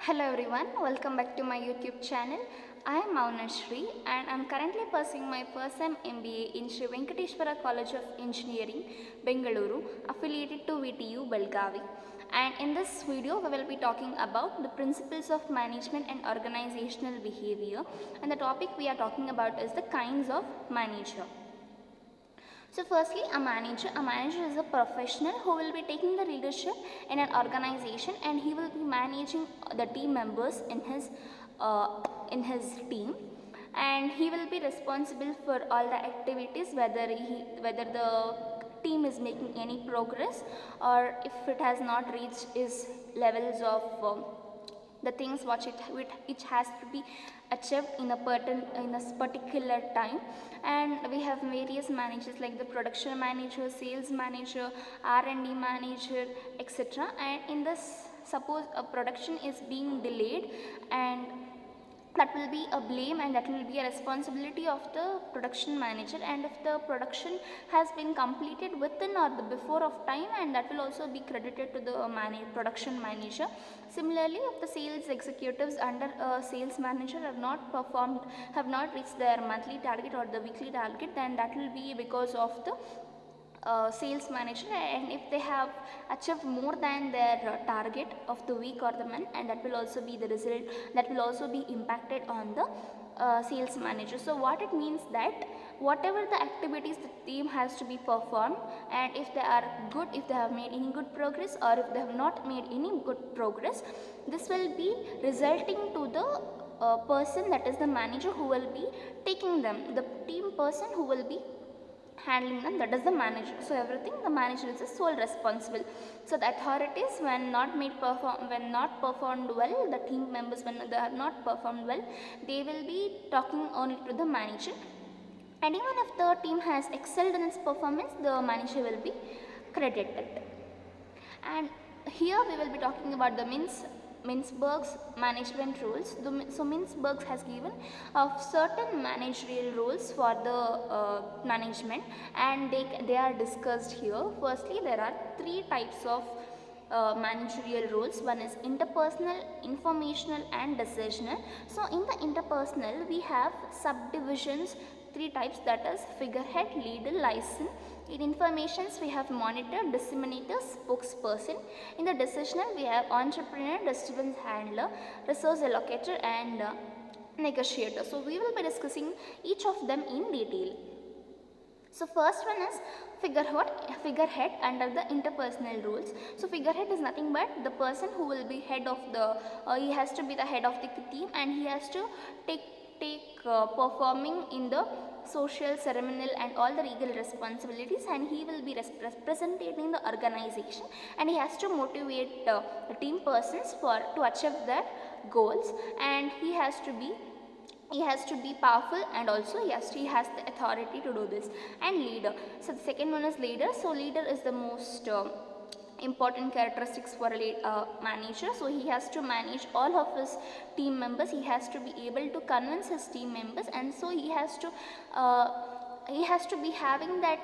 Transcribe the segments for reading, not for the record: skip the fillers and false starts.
Hello everyone, welcome back to my YouTube channel. I am Maunashri and I am currently pursuing my first time MBA in Sri Venkateshwara College of Engineering, Bengaluru, affiliated to VTU, Belgavi. And in this video, we will be talking about the principles of management and organizational behavior. And the topic we are talking about is the kinds of manager. So firstly, a manager is a professional who will be taking the leadership in an organization and he will be managing the team members in his team, and he will be responsible for all the activities, whether the team is making any progress or if it has not reached his levels of the things which has to be achieved in a particular time. And we have various managers like the production manager, sales manager, R&D manager, etc. And in this, suppose a production is being delayed, and that will be a blame and that will be a responsibility of the production manager, and if the production has been completed within or the before of time, and that will also be credited to the production manager. Similarly, if the sales executives under a sales manager have not reached their monthly target or the weekly target, then that will be because of the sales manager, and if they have achieved more than their target of the week or the month, and that will also be the result, that will also be impacted on the sales manager. So what it means that whatever the activities the team has to be performed, and if they are good, if they have made any good progress or if they have not made any good progress, this will be resulting to the person, that is the manager, who will be taking them, the team person who will be handling them, that is the manager. So everything the manager is the sole responsible. So the authorities, when not performed well, the team members, when they have not performed well, they will be talking only to the manager, and even if the team has excelled in its performance, the manager will be credited. And here we will be talking about the Mintzberg's management rules. So Mintzberg has given certain managerial rules for the management, and they are discussed here. Firstly, there are three types of managerial rules. One is interpersonal, informational and decisional. So in the interpersonal, we have subdivisions, three types, that is figurehead, leader, liaison. In informations, we have monitor, disseminator, spokesperson. In the decisional, we have entrepreneur, disturbance handler, resource allocator and negotiator. So we will be discussing each of them in detail. So first one is figurehead under the interpersonal rules. So figurehead is nothing but the person who will be head of the, he has to be the head of the team, and he has to take performing in the social, ceremonial and all the legal responsibilities, and he will be representing the organization, and he has to motivate the team persons to achieve their goals, and he has to be powerful, and also he has the authority to do this. And leader, so the second one is leader. So leader is the most important characteristics for a manager. So he has to manage all of his team members, he has to be able to convince his team members, and so he has to be having that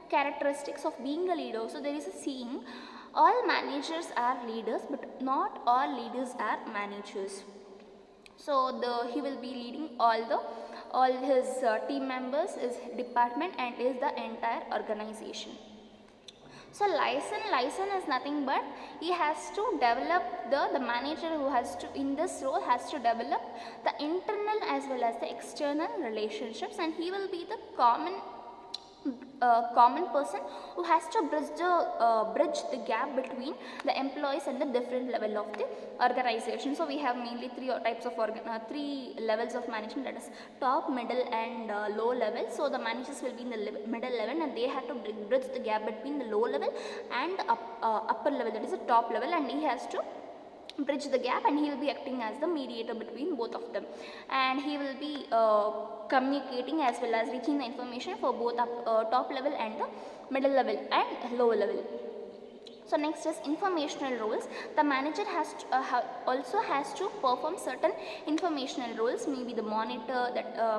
characteristics of being a leader. So there is a saying, all managers are leaders but not all leaders are managers. So he will be leading all his team members, his department and is the entire organization. So liaison is nothing but he has to develop the manager who has to, in this role, has to develop the internal as well as the external relationships, and he will be the common person who has to bridge the gap between the employees and the different level of the organization. So we have mainly three levels of management, that is top, middle and low level. So the managers will be in the middle level, and they have to bridge the gap between the low level and upper level, that is the top level, and he has to bridge the gap, and he will be acting as the mediator between both of them, and he will be communicating as well as reaching the information for both top level and the middle level and lower level. So next is informational roles. The manager has to, also has to perform certain informational roles, maybe the monitor.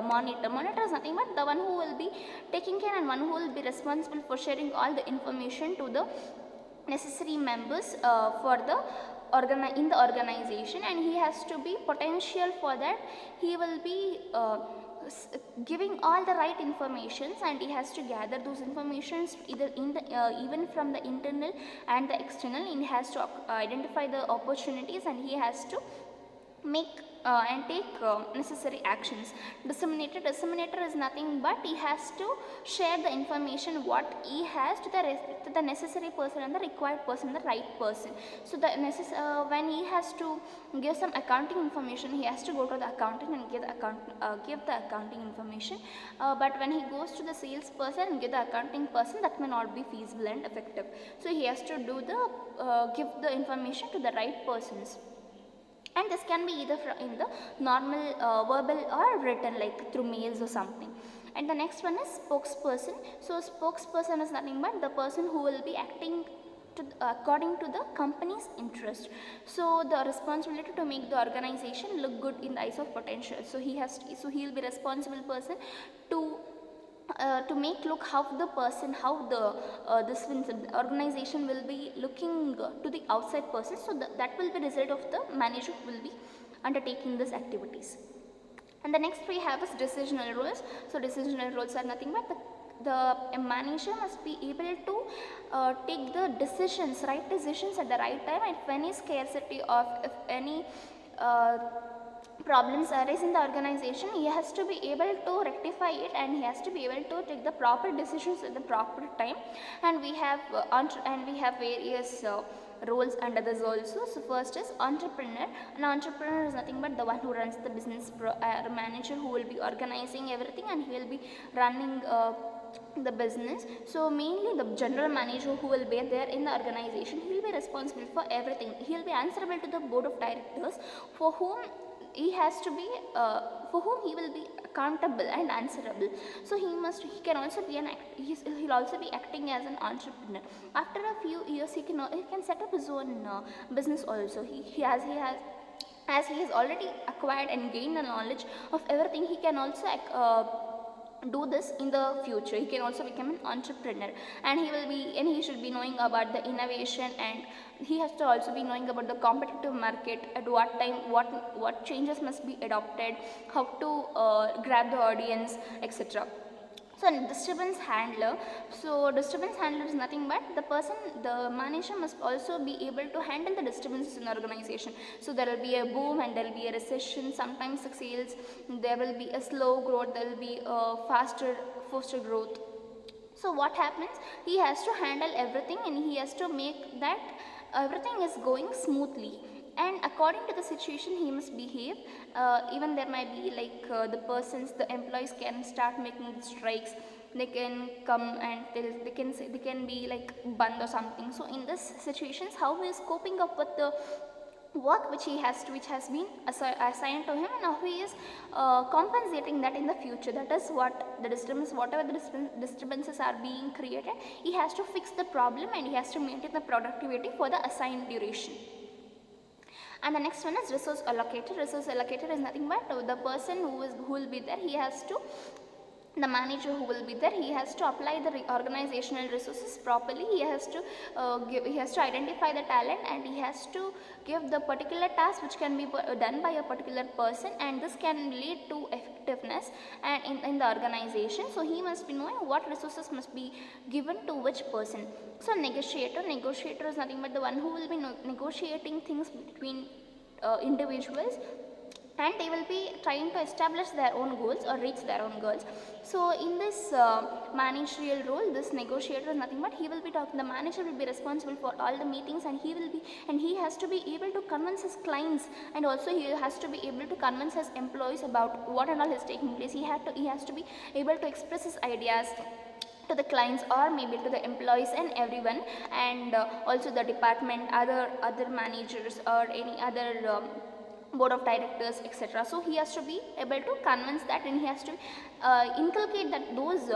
Monitor is nothing but the one who will be taking care and one who will be responsible for sharing all the information to the necessary members for the in the organization, and he has to be potential for that. He will be giving all the right informations, and he has to gather those informations either in the even from the internal and the external, and he has to identify the opportunities, and he has to make and take necessary actions. Disseminator is nothing but he has to share the information what he has to the necessary person and the required person, the right person. So the when he has to give some accounting information, he has to go to the accountant and give the accounting information. But when he goes to the sales person and give the accounting person, that may not be feasible and effective. So he has to do the give the information to the right persons. And this can be either in the normal verbal or written, like through mails or something. And the next one is spokesperson. So spokesperson is nothing but the person who will be acting according to the company's interest. So the responsibility to make the organization look good in the eyes of potential. So he will be responsible person to make look how the person, how the organization will be looking to the outside person. So that will be result of the manager who will be undertaking these activities. And the next we have is decisional roles. So decisional roles are nothing but the manager must be able to take the decisions, right decisions at the right time, and if any scarcity of if any problems arise in the organization, he has to be able to rectify it, and he has to be able to take the proper decisions at the proper time. And we have various roles under this also. So first is entrepreneur. An entrepreneur is nothing but the one who runs the business, manager who will be organizing everything, and he will be running the business. So mainly the general manager who will be there in the organization, he will be responsible for everything. He will be answerable to the board of directors, for whom he has to be for whom he will be accountable and answerable. So he can also be he'll also be acting as an entrepreneur. After a few years, he can set up his own business also. As he has already acquired and gained the knowledge of everything, he can also do this in the future. He can also become an entrepreneur, and he should be knowing about the innovation, and he has to also be knowing about the competitive market, at what time what changes must be adopted, how to grab the audience, etc. So disturbance handler. So disturbance handler is nothing but the manager must also be able to handle the disturbances in the organization. So there will be a boom and there will be a recession, sometimes the sales, there will be a slow growth, there will be a faster growth. So what happens, he has to handle everything, and he has to make that everything is going smoothly, and according to the situation he must behave. Even there might be like the employees can start making strikes, they can come and they can be like banned or something. So in this situations, how he is coping up with the work which has been assigned to him, and how he is compensating that in the future. That is what the whatever the disturbances are being created, he has to fix the problem, and he has to maintain the productivity for the assigned duration. And the next one is resource allocator. Resource allocator is nothing but the person who will be there. The manager who will be there, he has to apply the organizational resources properly. He has to identify the talent, and he has to give the particular task which can be done by a particular person, and this can lead to effectiveness and in the organization. So he must be knowing what resources must be given to which person. So negotiator is nothing but the one who will be negotiating things between individuals, and they will be trying to establish their own goals or reach their own goals. So in this managerial role, this negotiator is nothing but the manager will be responsible for all the meetings, and he has to be able to convince his clients, and also he has to be able to convince his employees about what and all is taking place. He has to be able to express his ideas to the clients, or maybe to the employees and everyone, and also the department, other managers, or any other board of directors, etc. So he has to be able to convince that, and he has to inculcate that those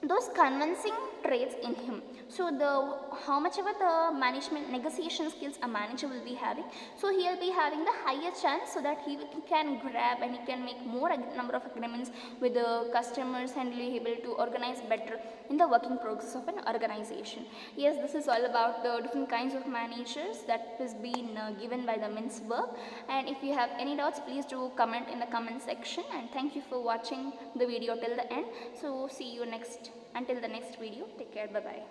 those convincing traits in him. So the how much ever the management negotiation skills a manager will be having, so he'll be having the higher chance so that can grab and he can make more number of agreements with the customers and will be able to organize better in the working process of an organization. Yes, this is all about the different kinds of managers that is being given by the Mintzberg. And if you have any doubts, please do comment in the comment section, and thank you for watching the video till the end. So see you next until the next video. Take care. Bye bye.